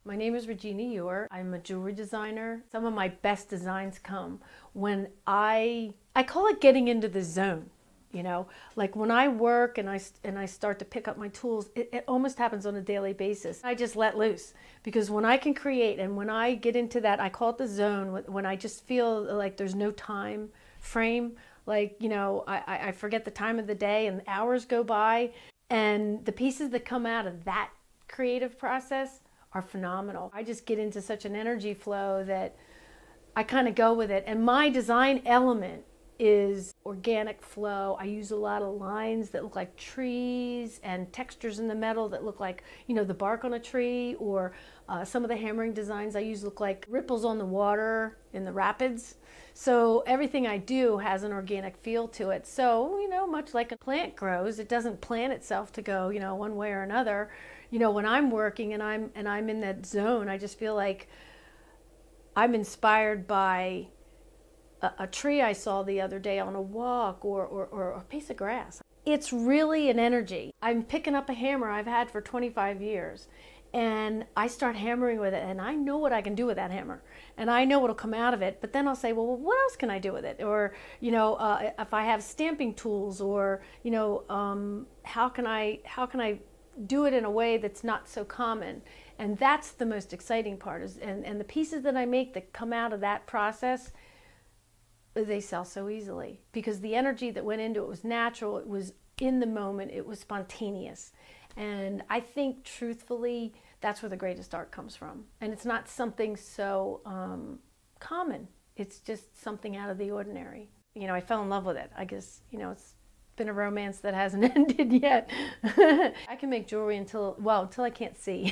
My name is Regina Ewer. I'm a jewelry designer. Some of my best designs come when I call it getting into the zone. You know, like when I work and I start to pick up my tools, it almost happens on a daily basis. I just let loose because when I can create and when I get into that, I call it the zone, when I just feel like there's no time frame, like, you know, I forget the time of the day and hours go by, and the pieces that come out of that creative process are phenomenal. I just get into such an energy flow that I kind of go with it. And my design element is organic flow. I use a lot of lines that look like trees and textures in the metal that look like, you know, the bark on a tree, or some of the hammering designs I use look like ripples on the water in the rapids. So everything I do has an organic feel to it. So, you know, much like a plant grows, it doesn't plant itself to go, you know, one way or another. You know, when I'm working and I'm in that zone, I just feel like I'm inspired by a tree I saw the other day on a walk, or a piece of grass. It's really an energy. I'm picking up a hammer I've had for 25 years, and I start hammering with it, and I know what I can do with that hammer, and I know what'll come out of it, but then I'll say, well, what else can I do with it? Or, you know, if I have stamping tools, or, you know, how can I do it in a way that's not so common? And that's the most exciting part, and the pieces that I make that come out of that process, they sell so easily because the energy that went into it was natural, it was in the moment, it was spontaneous. And I think truthfully that's where the greatest art comes from. And it's not something so common, it's just something out of the ordinary. You know, I fell in love with it. I guess, you know, it's been a romance that hasn't ended yet. I can make jewelry until I can't see.